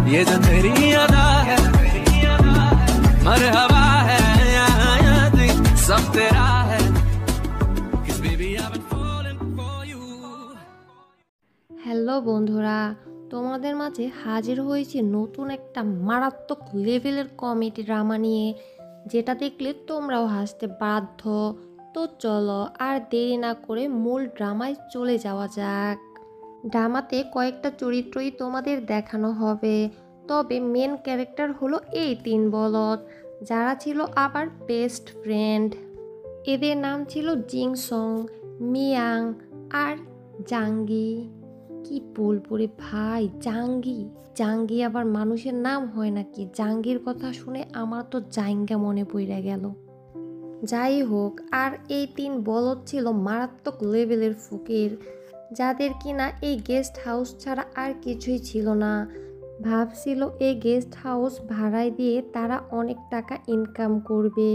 ये जो तेरी अदा है मरहबा है सब तेरा है 'cause baby I've been falling for you। Hello বন্ধুরা, তোমাদের মাঝে হাজির হয়েছি নতুন একটা মারাত্মক লেভেলের কমেডি ড্রামা নিয়ে, যেটা দেখলে তোমরাও হাসতে বাধ্য। তো চলো আর দেরি না করে মূল ড্রামায় চলে যাওয়া যাক। ড্রামাতে কয়েকটা চরিত্রই তোমাদের দেখানো হবে, তবে মেন ক্যারেক্টার হলো এই 3 বলদ, যারা ছিল আবার বেস্ট ফ্রেন্ড। এদের নাম ছিল জিংসং, মিয়াং আর জাঙ্গি। কি বলবো রে ভাই, জাঙ্গি আবার মানুষের নাম হয় নাকি? জাঙ্গির কথা শুনে আমার তো জাইঙ্গা মনে পড়ে গেল। যাই হোক, আর এই 3 বলদ ছিল মারাত্মক লেভেলের ফকির, যাদের কিনা এই গেস্ট হাউস ছাড়া আর কিছুই ছিল না। ভাবছিল এই গেস্ট হাউস ভাড়ায় দিয়ে তারা অনেক টাকা ইনকাম করবে,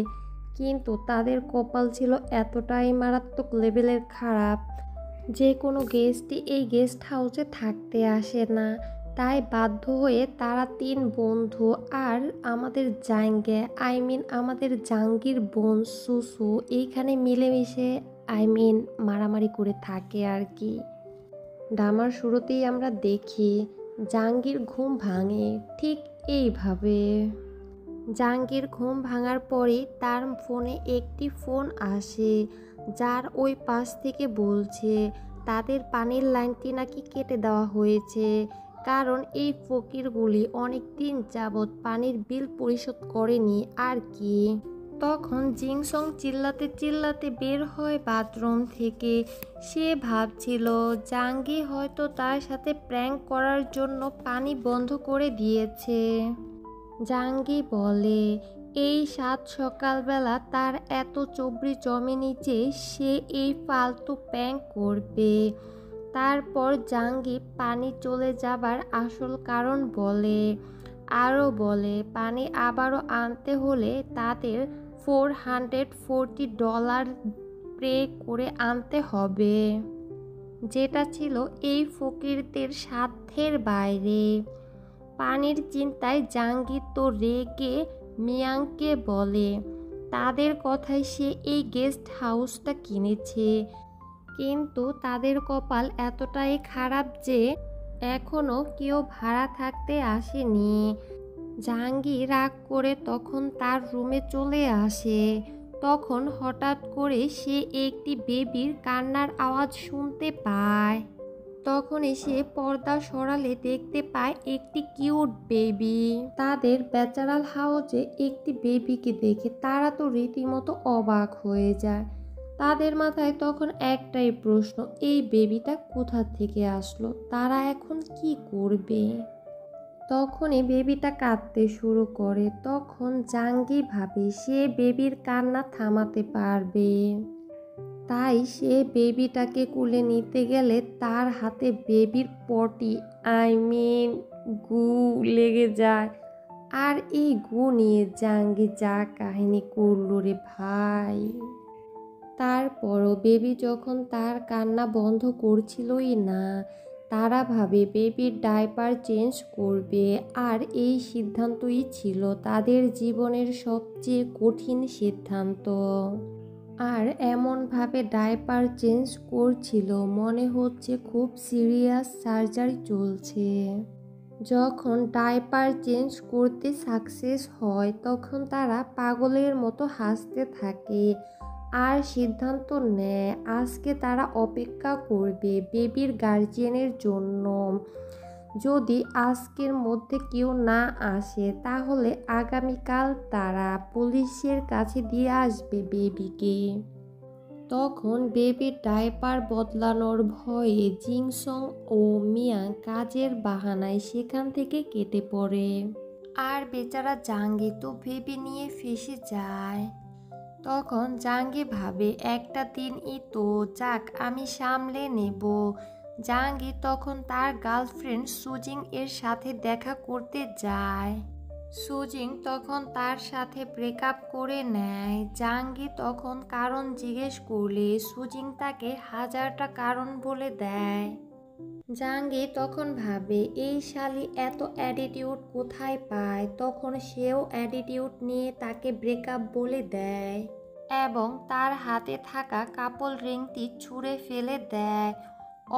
কিন্তু তাদের কপাল ছিল এতটাই মারাত্মক লেভেলের খারাপ যে কোনো গেস্টই এই গেস্ট হাউসে থাকতে আসে না। তাই বাধ্য হয়ে তারা 3 বন্ধু আর আমাদের আমাদের জাঙ্গির বোন সুসু এইখানে মিলেমিশে মারামারি করে থাকে আর কি। ড্রামার শুরুতেই আমরা দেখি জাঙ্গির ঘুম ভাঙে ঠিক এইভাবে। জাঙ্গির ঘুম ভাঙার পরই তার ফোনে একটি ফোন আসে, যার ওই পাশ থেকে বলছে তাদের পানির লাইনটি নাকি কেটে দেওয়া হয়েছে, কারণ এই ফকিরগুলি অনেক দিন যাবৎ পানির বিল পরিশোধ করেনি আর কি। তখন জিংসং চিল্লাতে বের হয় বাথরুম থেকে। সে ভাবছিল জাঙ্গি হয়তো তার সাথে প্র্যাঙ্ক করার জন্য পানি বন্ধ করে দিয়েছে। জাঙ্গি বলে এই সকালবেলা তার এত চবড়ি জমেনি যে সে এই ফালতু প্র্যাঙ্ক করবে। তারপর জাঙ্গি পানি চলে যাবার আসল কারণ বলে, আরও বলে পানি আবারও আনতে হলে তাদের $440 পে করে আনতে হবে, যেটা ছিল এই ফকিরদের সাধ্যের বাইরে। পানির চিন্তায় জাঙ্গি তো রেগে মিয়াংকে বলে তাদের কথায় সে এই গেস্ট হাউসটা কিনেছে, কিন্তু তাদের কপাল এতটাই খারাপ যে এখনো কেউ ভাড়া থাকতে আসেনি। জাঙ্গি রাগ করে তখন তার রুমে চলে আসে। তখন হঠাৎ করে সে একটি বেবির কান্নার আওয়াজ শুনতে পায়। তখন সে পর্দা সরালে দেখতে পায় একটি কিউট বেবি। তাদের ব্যাচেলার হাউসে একটি বেবিকে দেখে তারা তো রীতিমতো অবাক হয়ে যায়। তাদের মাথায় তখন একটাই প্রশ্ন, এই বেবিটা কোথা থেকে আসলো, তারা এখন কি করবে? তখনই বেবিটা কাঁদতে শুরু করে। তখন জাঙ্গি ভাবে সে বেবির কান্না থামাতে পারবে, তাই সে বেবিটাকে কুলে নিতে গেলে তার হাতে বেবির পটি গু লেগে যায়। আর এই গু নিয়ে জাঙ্গি যা কাহিনী করল রে ভাই। তারপরও বেবি যখন তার কান্না বন্ধ করছিলই না, তারা ভাবে বেবির ডাইপার চেঞ্জ করবে। আর এই সিদ্ধান্তই ছিল তাদের জীবনের সবচেয়ে কঠিন সিদ্ধান্ত। আর এমনভাবে ডাইপার চেঞ্জ করছিল মনে হচ্ছে খুব সিরিয়াস সার্জারি চলছে। যখন ডাইপার চেঞ্জ করতে সাকসেস হয় তখন তারা পাগলের মতো হাসতে থাকে আর সিদ্ধান্ত নেয় আজকে তারা অপেক্ষা করবে বেবির গার্জিয়ানের জন্য। যদি আজকের মধ্যে কেউ না আসে তাহলে আগামীকাল তারা পুলিশের কাছে দিয়ে আসবে বেবিকে। তখন বেবির ডাইপার বদলানোর ভয়ে জিংসং ও মিয়াং কাজের বাহানায় সেখান থেকে কেটে পড়ে। আর বেচারা জাঙ্গি তো বেবি নিয়ে ফেঁসে যায়। তখন জাঙ্গি ভাবে একটা দিনই তো, যাক আমি সামলে নেব। জাঙ্গি তখন তার গার্লফ্রেন্ড সুজিং এর সাথে দেখা করতে যায়। সুজিং তখন তার সাথে ব্রেকআপ করে নেয়। জাঙ্গি তখন কারণ জিজ্ঞেস করলে সুজিং তাকে 1000টা কারণ বলে দেয়। জাঙ্গি তখন ভাবে এই শালি এত অ্যাটিটিউড কোথায় পায়, তখন সেও অ্যাটিটিউড নিয়ে তাকে ব্রেকআপ বলে দেয় এবং তার হাতে থাকা কাপল রিংটি ছুঁড়ে ফেলে দেয়।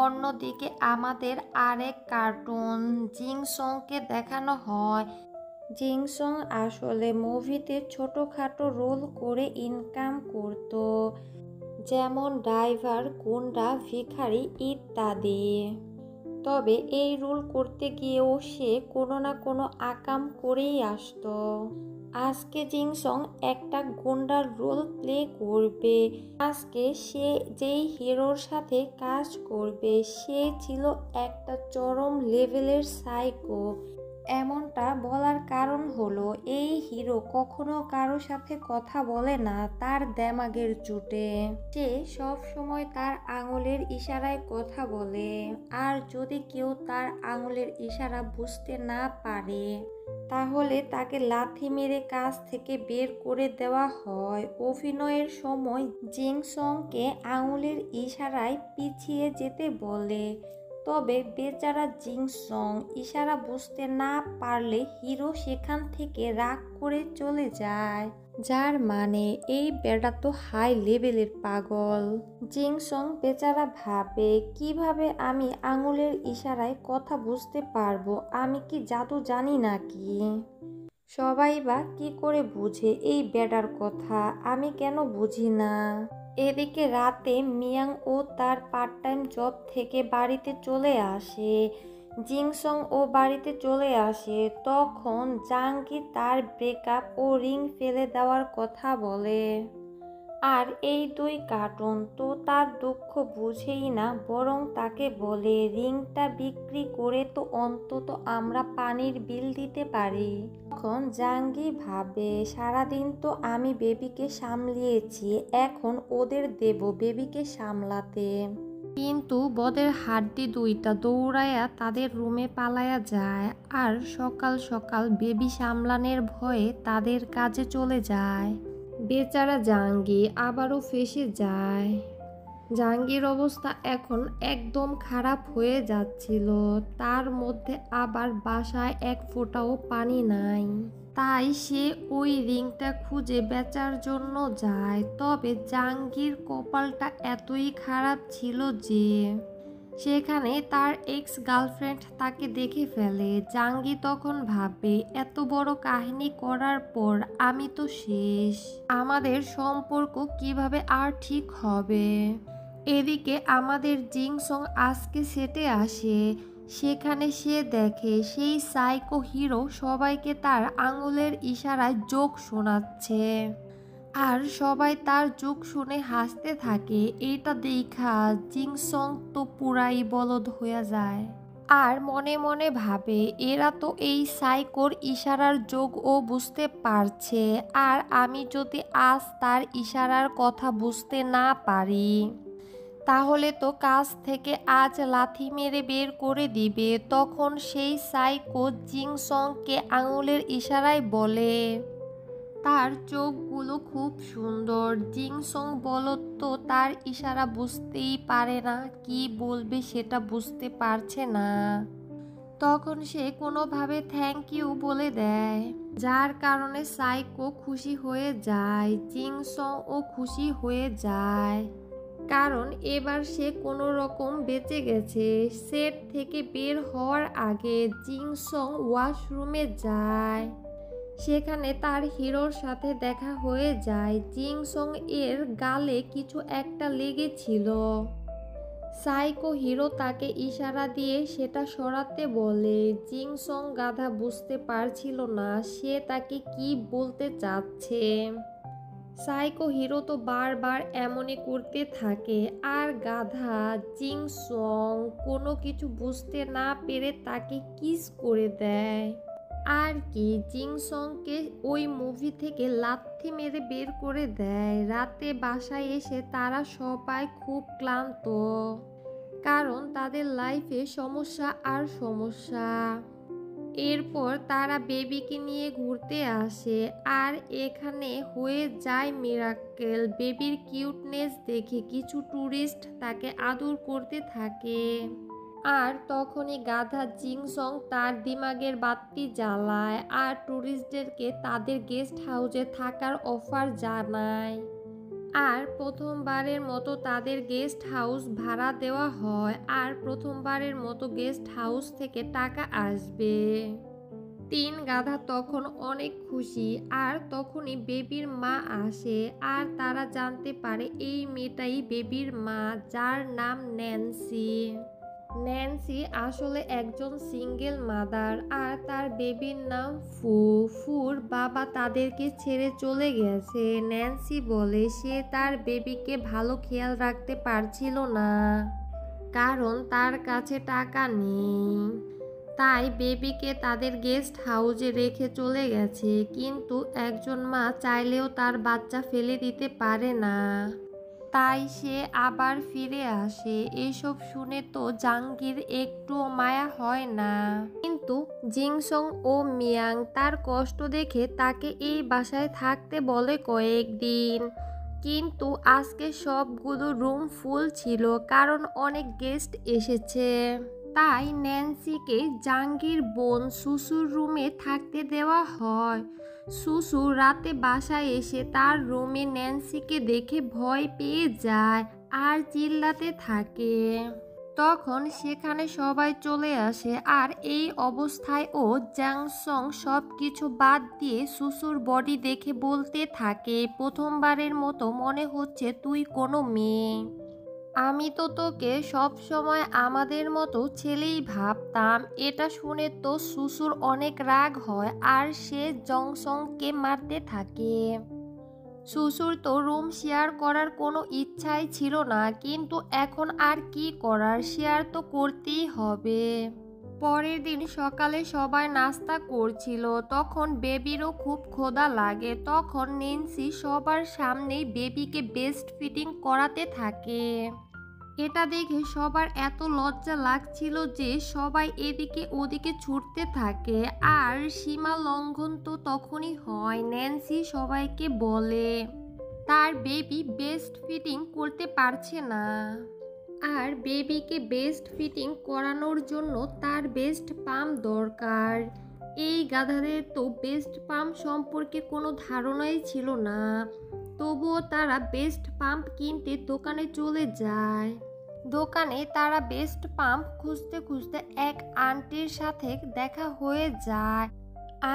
অন্যদিকে আমাদের আরেক কার্টুন জিংসংকে দেখানো হয়। জিংসং আসলে মুভিতে ছোটোখাটো রোল করে ইনকাম করত, যেমন ড্রাইভার, গুন্ডা, ভিখারি ইত্যাদি। তবে এই রোল করতে গিয়েও সে কোনো না কোনো আকাম করেই আসতো। আজকে জিংসং একটা গুন্ডার রোল প্লে করবে। আজকে সে যেই হিরোর সাথে কাজ করবে সে ছিল একটা চরম লেভেলের সাইকো। এমনটা বলার কারণ হলো এই হিরো কখনো কারো সাথে কথা বলে না তার দেমাগের চোটে। সে সব সময় তার আঙুলের ইশারায় কথা বলে, আর যদি কেউ তার আঙুলের ইশারা বুঝতে না পারে তাহলে তাকে লাথি মেরে কাজ থেকে বের করে দেওয়া হয়। অভিনয়ের সময় জিংসংকে আঙুলের ইশারায় পিছিয়ে যেতে বলে, তবে বেচারা জিংসং ইশারা বুঝতে না পারলে হিরো সেখান থেকে রাগ করে চলে যায়, যার মানে এই বেটা তো হাই লেভেলের পাগল। জিংসং বেচারা ভাবে কিভাবে আমি আঙুলের ইশারায় কথা বুঝতে পারবো, আমি কি জাদু জানি নাকি? সবাই বা কি করে বুঝে এই বেটার কথা, আমি কেন বুঝি না? এদিকে রাতে মিয়াং ও তার পার্ট টাইম জব থেকে বাড়িতে চলে আসে। জিংসং ও বাড়িতে চলে আসে তখন জাঙ্গি তার ব্রেকআপ ও রিং ফেলে দেওয়ার কথা বলে। আর এই দুই কার্টুন তো তার দুঃখ বুঝেই না, বরং তাকে বলে রিংটা বিক্রি করে তো অন্তত আমরা পানির বিল দিতে পারি। তখন জাঙ্গি ভাবে সারাদিন তো আমি বেবিকে সামলিয়েছি, এখন ওদের দেব বেবিকে সামলাতে। কিন্তু বদের হাড্ডি দুইটা দৌড়াইয়া তাদের রুমে পালাইয়া যায়, আর সকাল সকাল বেবি সামলানোর ভয়ে তাদের কাজে চলে যায়। বেচারা জাঙ্গি আবারও ফেঁসে যায়। জাঙ্গির অবস্থা এখন একদম খারাপ হয়ে যাচ্ছিল, তার মধ্যে আবার বাসায় এক ফোঁটাও পানি নাই। তাই সে ওই রিংটা খুঁজে বেচার জন্য যায়। তবে জাঙ্গির কপালটা এতই খারাপ ছিল যে সেখানে তার এক্স গার্লফ্রেন্ড তাকে দেখে ফেলে। জাঙ্গি তখন ভাবে এত বড় কাহিনী করার পর আমি তো শেষ, আমাদের সম্পর্ক কিভাবে আর ঠিক হবে? এদিকে আমাদের জিংসং আজকে সেটে আসে, সেখানে সে দেখে সেই সাইকো হিরো সবাইকে তার আঙুলের ইশারায় জোক শোনাচ্ছে, আর সবাই তার জোক শুনে হাসতে থাকে। এটা দেখা জিংসং তো পুরাই বলদ হয়ে যায়, আর মনে মনে ভাবে এরা তো এই সাইকোর ইশারার যোগও বুঝতে পারছে, আর আমি যদি আজ তার ইশারার কথা বুঝতে না পারি তাহলে তো কাজ থেকে আজ লাথি মেরে বের করে দিবে। তখন সেই সাইকো জিংসংকে আঙুলের ইশারায় বলে তার চোখগুলো খুব সুন্দর। জিংসং বলতো তার ইশারা বুঝতেই পারে না, কি বলবে সেটা বুঝতে পারছে না। তখন সে কোনোভাবে থ্যাংক ইউ বলে দেয়, যার কারণে সাইকো খুশি হয়ে যায়, জিংসং ও খুশি হয়ে যায়, কারণ এবার সে কোনো রকম বেঁচে গেছে। সেট থেকে বের হওয়ার আগে জিংসং ওয়াশরুমে যায়, সেখানে তার হিরোর সাথে দেখা হয়ে যায়। জিংসং এর গালে কিছু একটা লেগেছিল। সাইকো হিরো তাকে ইশারা দিয়ে সেটা সরাতে বলে। জিংসং গাধা বুঝতে পারছিল না সে তাকে কি বলতে চাচ্ছে। সাইকো হিরো তো বারবার এমনই করতে থাকে, আর গাধা জিংসং কোনো কিছু বুঝতে না পেরে তাকে কিস করে দেয়। আর কি, জিংসংকে ওই মুভি থেকে লাথি মেরে বের করে দেয়। রাতে বাসায় এসে তারা সবাই খুব ক্লান্ত, কারণ তাদের লাইফে সমস্যা আর সমস্যা। এরপর তারা বেবিকে নিয়ে ঘুরতে আসে, আর এখানে হয়ে যায় মিরাকেল। বেবির কিউটনেস দেখে কিছু ট্যুরিস্ট তাকে আদর করতে থাকে। আর তখনই গাধা জিংসং তার দিমাগের বাতি জ্বালায় আর ট্যুরিস্টদেরকে তাদের গেস্ট হাউসে থাকার অফার জানায়। আর প্রথমবারের মতো তাদের গেস্ট হাউস ভাড়া দেওয়া হয় আর প্রথমবারের মতো গেস্ট হাউস থেকে টাকা আসবে। তিন গাধা তখন অনেক খুশি আর তখনই বেবির মা আসে আর তারা জানতে পারে এই মেয়েটাই বেবির মা, যার নাম ন্যান্সি। ন্যান্সি আসলে একজন সিঙ্গেল মাদার আর তার বেবির নাম ফু। ফুর বাবা তাদেরকে ছেড়ে চলে গেছে। ন্যান্সি বলে সে তার বেবিকে ভালো খেয়াল রাখতে পারছিল না কারণ তার কাছে টাকা নেই, তাই বেবিকে তাদের গেস্ট হাউসে রেখে চলে গেছে। কিন্তু একজন মা চাইলেও তার বাচ্চা ফেলে দিতে পারে না, তাই সে আবার ফিরে আসে। এসব শুনে তো জাঙ্গির একটুও মায়া হয় না, কিন্তু জিংসং ও মিয়াং তার কষ্ট দেখে তাকে এই বাসায় থাকতে বলে কয়েকদিন। কিন্তু আজকে সবগুলো রুম ফুল ছিল কারণ অনেক গেস্ট এসেছে, তাই ন্যান্সিকে জাঙ্গির বোন সুসুর রুমে থাকতে দেওয়া হয়। সুসু রাতে বাসায় এসে তার রুমে ন্যান্সিকে দেখে ভয় পেয়ে যায় আর চিল্লাতে থাকে। তখন সেখানে সবাই চলে আসে আর এই অবস্থায় ও জাংসং সব কিছু বাদ দিয়ে সুসুর বডি দেখে বলতে থাকে, প্রথমবারের মতো মনে হচ্ছে তুই কোনো মেয়ে। আমি তো তোকে সব সময় আমাদের মতো ছেলেই ভাবতাম। এটা শুনে তো সুসুর অনেক রাগ হয় আর সে জংসংকে মারতে থাকে। সুসুর তো রুম শেয়ার করার কোনো ইচ্ছাই ছিল না, কিন্তু এখন আর কি করার, শেয়ার তো করতেই হবে। পরের দিন সকালে সবাই নাস্তা করছিল, তখন বেবিরও খুব ক্ষুধা লাগে। তখন ন্যান্সি সবার সামনেই বেবিকে বেস্ট ফিটিং করাতে থাকে। এটা দেখে সবার এত লজ্জা লাগছিল যে সবাই এদিকে ওদিকে ছুটতে থাকে আর সীমা লঙ্ঘন তো তখনই হয়। ন্যান্সি সবাইকে বলে তার বেবি বেস্ট ফিটিং করতে পারছে না আর বেবিকে বেস্ট ফিটিং করানোর জন্য তার বেস্ট পাম্প দরকার। এই গাধাদের তো বেস্ট পাম্প সম্পর্কে কোনো ধারণাই ছিল না, তবুও তারা বেস্ট পাম্প কিনতে দোকানে চলে যায়। দোকানে তারা বেস্ট পাম্প খুঁজতে খুঁজতে এক আন্টির সাথে দেখা হয়ে যায়।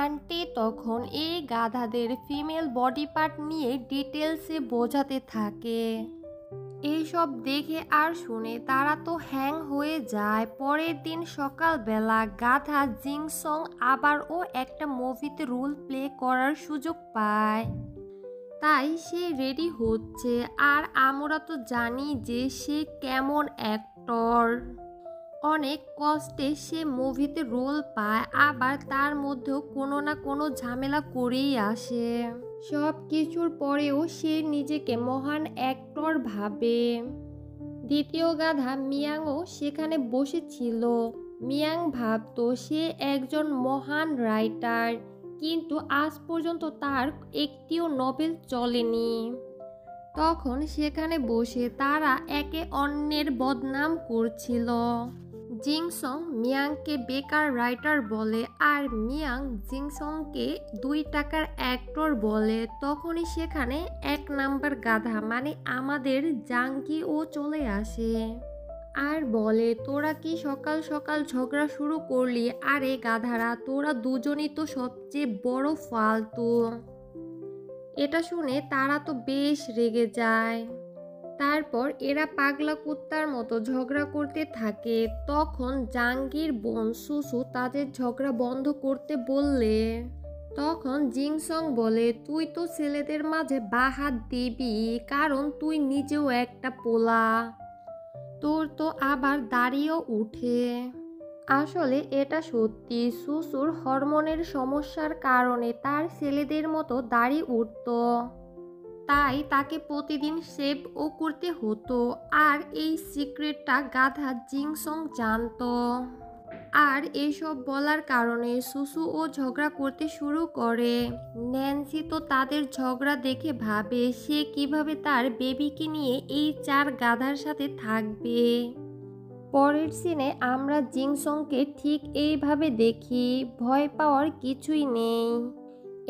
আন্টি তখন এই গাধাদের ফিমেল বডি পার্ট নিয়ে ডিটেলসে বোঝাতে থাকে। এইসব দেখে আর শুনে তারা তো হ্যাং হয়ে যায়। পরের দিন সকালবেলা গাধা জিংসং আবারও একটা মুভিতে রোল প্লে করার সুযোগ পায়, তাই সে রেডি হচ্ছে। আর আমরা তো জানি যে সে কেমন অ্যাক্টর, অনেক কষ্টে সে মুভিতে রোল পায়, আবার তার মধ্যেও কোনো না কোনো ঝামেলা করেই আসে। সব কিছুর পরেও সে নিজেকে মহান অ্যাক্টর ভাবে। দ্বিতীয় গাধা মিয়াংও সেখানে বসেছিল। মিয়াং ভাবতো সে একজন মহান রাইটার, কিন্তু আজ পর্যন্ত তার একটিও নভেল চলেনি। তখন সেখানে বসে তারা একে অন্যের বদনাম করছিল। জিংসং মিয়াংকে বেকার রাইটার বলে আর মিয়াং জিংসংকে 2 টাকার অ্যাক্টর বলে। তখনই সেখানে 1 নাম্বার গাধা মানে আমাদের জাঙ্গিও চলে আসে আর বলে তোরা কি সকাল সকাল ঝগড়া শুরু করলি? আরে গাধারা, তোরা দুজনই তো সবচেয়ে বড় ফালতু। এটা শুনে তারা তো বেশ রেগে যায়। তারপর এরা পাগলা কুত্তার মতো ঝগড়া করতে থাকে। তখন জাঙ্গির বোন সুসু তাদের ঝগড়া বন্ধ করতে বললে তখন জিংসং বলে তুই তো ছেলেদের মাঝে বাহাত দিবি, কারণ তুই নিজেও একটা পোলা, তোর তো আবার দাড়িও উঠে। আসলে এটা সত্যি, সুসুর হরমোনের সমস্যার কারণে তার ছেলেদের মতো দাড়ি উঠত, তাই তাকে প্রতিদিন শেভও করতে হতো। আর এই সিক্রেটটা গাধা জিংসং জানতো। আর এসব বলার কারণে সুসুও ঝগড়া করতে শুরু করে। ন্যান্সি তো তাদের ঝগড়া দেখে ভাবে সে কিভাবে তার বেবিকে নিয়ে এই 4 গাধার সাথে থাকবে। পরের সিনে আমরা জিংসংকে ঠিক এইভাবে দেখি, ভয় পাওয়ার কিছুই নেই।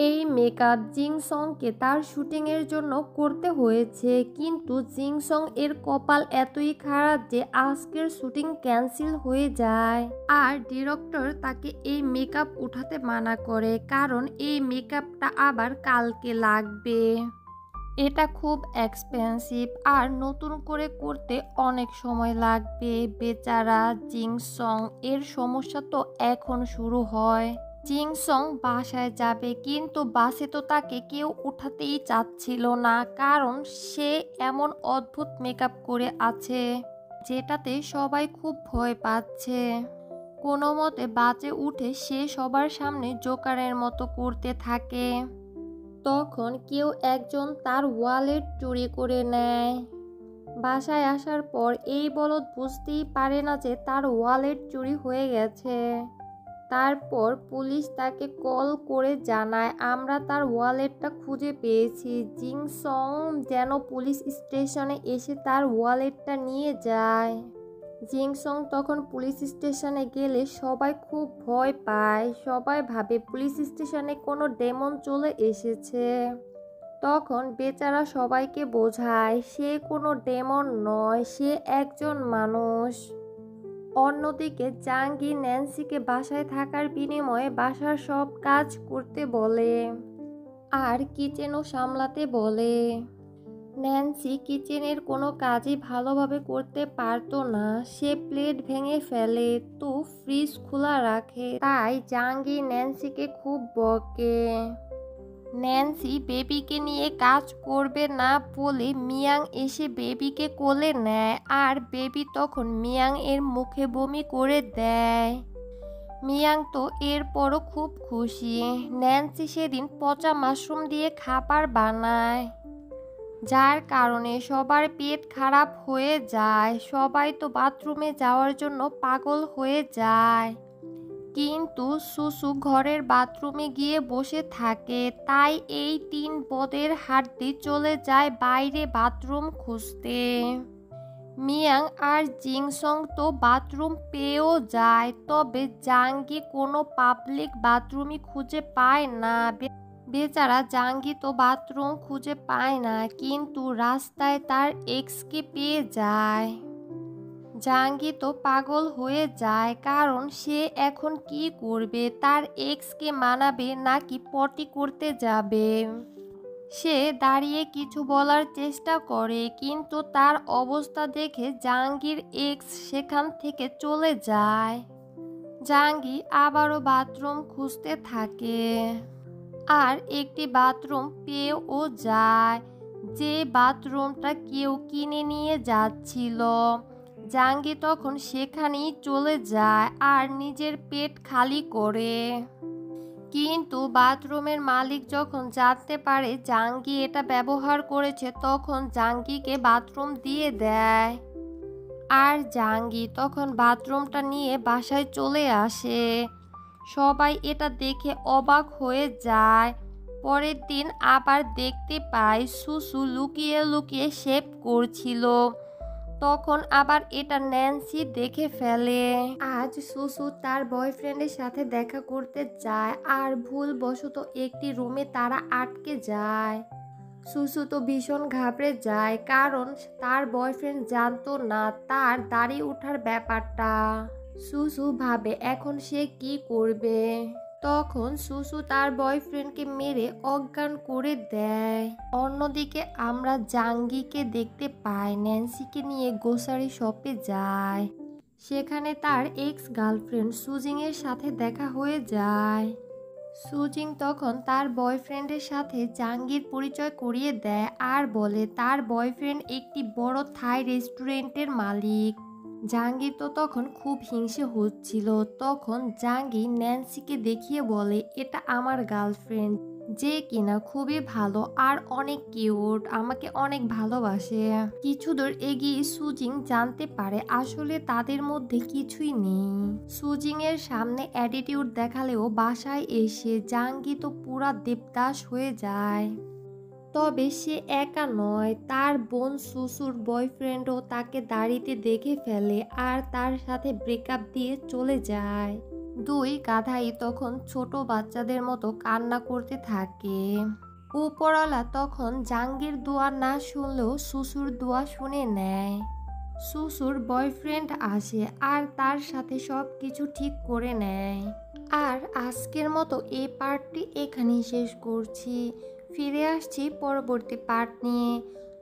এই মেকআপ জিংসংকে তার শুটিংয়ের জন্য করতে হয়েছে, কিন্তু জিংসং এর কপাল এতই খারাপ যে আজকের শুটিং ক্যান্সেল হয়ে যায়। আর ডিরেক্টর তাকে এই মেকআপ উঠাতে মানা করে, কারণ এই মেকআপটা আবার কালকে লাগবে। এটা খুব এক্সপেন্সিভ আর নতুন করে করতে অনেক সময় লাগবে। বেচারা জিংসং এর সমস্যা তো এখন শুরু হয়। জিংসং বাসায় যাবে, কিন্তু বাসে তো তাকে কেউ উঠাতেই চাচ্ছিল না, কারণ সে এমন অদ্ভুত মেকআপ করে আছে যেটাতে সবাই খুব ভয় পাচ্ছে। কোনো মতে বাসে উঠে সে সবার সামনে জোকারের মতো করতে থাকে। তখন কেউ একজন তার ওয়ালেট চুরি করে নেয়। বাসায় আসার পর এই বলদ বুঝতেই পারে না যে তার ওয়ালেট চুরি হয়ে গেছে। তারপর পুলিশ তাকে কল করে জানায়, আমরা তার ওয়ালেটটা খুঁজে পেয়েছি। জিংসং যেন পুলিশ স্টেশনে এসে তার ওয়ালেটটা নিয়ে যায়। জিংসং তখন পুলিশ স্টেশনে গেলে সবাই খুব ভয় পায়। সবাই ভাবে পুলিশ স্টেশনে কোনো ডেমন চলে এসেছে। তখন বেচারা সবাইকে বোঝায় সে কোনো ডেমন নয়, সে একজন মানুষ। অন্যদিকে জাঙ্গি ন্যান্সিকে বাসায় থাকার বিনিময়ে বাসার সব কাজ করতে বলে আর কিচেনও সামলাতে বলে। ন্যান্সি কিচেনের কোনো কাজই ভালোভাবে করতে পারতো না। সে প্লেট ভেঙে ফেলে তো ফ্রিজ খোলা রাখে, তাই জাঙ্গি ন্যান্সিকে খুব বকে। ন্যান্সি বেবিকে নিয়ে কাজ করবে না বলে মিয়াং এসে বেবিকে কোলে নেয়, আর বেবি তখন মিয়াং এর মুখে বমি করে দেয়। মিয়াং তো এরপরও খুব খুশি। ন্যান্সি সেদিন পচা মাশরুম দিয়ে খাবার বানায়, যার কারণে সবার পেট খারাপ হয়ে যায়। সবাই তো বাথরুমে যাওয়ার জন্য পাগল হয়ে যায়, কিন্তু সুসু ঘরের বাথরুমে গিয়ে বসে থাকে। তাই এই তিন বদের হাড্ডি চলে যায় বাইরে বাথরুম খুঁজতে। মিয়াং আর জিংসং তো বাথরুম পেয়েও যায়, তবে জাঙ্গি কোনো পাবলিক বাথরুমই খুঁজে পায় না। বেচারা জাঙ্গি তো বাথরুম খুঁজে পায় না, কিন্তু রাস্তায় তার এক্সকে পেয়ে যায়। জাঙ্গি তো পাগল হয়ে যায়, কারণ সে এখন কি করবে, তার এক্সকে মানাবে নাকি পটি করতে যাবে। সে দাঁড়িয়ে কিছু বলার চেষ্টা করে, কিন্তু তার অবস্থা দেখে জাঙ্গির এক্স সেখান থেকে চলে যায়। জাঙ্গি আবারও বাথরুম খুঁজতে থাকে আর একটি বাথরুম পেয়েও যায়, যে বাথরুমটা কেউ কিনে নিয়ে যাচ্ছিল। জাঙ্গি তখন সেখানেই চলে যায় আর নিজের পেট খালি করে। কিন্তু বাথরুমের মালিক যখন জানতে পারে জাঙ্গি এটা ব্যবহার করেছে, তখন জাঙ্গিকে বাথরুম দিয়ে দেয়। আর জাঙ্গি তখন বাথরুমটা নিয়ে বাসায় চলে আসে। সবাই এটা দেখে অবাক হয়ে যায়। পরের দিন আবার দেখতে পায় সুসু লুকিয়ে লুকিয়ে শেভ করছিল। তখন আবার এটা ন্যান্সি দেখে ফেলে। আজ সুসু তার বয়ফ্রেন্ডের সাথে দেখা করতে যায়, আর ভুলবশত একটি রুমে তারা আটকে যায়। সুসু তো ভীষণ ঘাবড়ে যায়, কারণ তার বয়ফ্রেন্ড জানতো না তার দাড়ি ওঠার ব্যাপারটা। সুসু ভাবে এখন সে কি করবে। তখন সুসু তার বয়ফ্রেন্ডকে মেরে অজ্ঞান করে দেয়। অন্যদিকে আমরা জাঙ্গিকে দেখতে পাই ন্যান্সিকে নিয়ে গ্রোসারি শপে যায়। সেখানে তার এক্স গার্লফ্রেন্ড সুজিং এর সাথে দেখা হয়ে যায়। সুজিং তখন তার বয়ফ্রেন্ডের সাথে জাঙ্গির পরিচয় করিয়ে দেয় আর বলে তার বয়ফ্রেন্ড একটি বড় থাই রেস্টুরেন্টের মালিক। জাঙ্গি তো তখন খুব হিংসে হচ্ছিল। তখন জাঙ্গি ন্যান্সিকে দেখিয়ে বলে এটা আমার গার্লফ্রেন্ড, যে কিনা খুবই ভালো আর অনেক কিউট, আমাকে অনেক ভালোবাসে। কিছু দূর এগিয়ে সুজিং জানতে পারে আসলে তাদের মধ্যে কিছুই নেই। সুজিং এর সামনে অ্যাটিটিউড দেখালেও বাসায় এসে জাঙ্গি তো পুরা দেবদাস হয়ে যায়। তবে সে একা নয়, তার বোন সুসুর বয়ফ্রেন্ডও তাকে দাড়িতে দেখে ফেলে আর তার সাথে ব্রেকআপ দিয়ে চলে যায়। দুই গাধাই তখন ছোট বাচ্চাদের মতো কান্না করতে থাকে। উপরওয়ালা তখন জাঙ্গির দোয়া না শুনলেও সুসুর দোয়া শুনে নেয়। সুসুর বয়ফ্রেন্ড আসে আর তার সাথে সব কিছু ঠিক করে নেয়। আর আজকের মতো এই পার্টটি এখানেই শেষ করছি। ফিরে আসছি পরবর্তী পার্ট নিয়ে।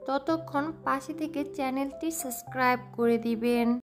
ততক্ষণ পাশে থেকে চ্যানেলটি সাবস্ক্রাইব করে দিবেন।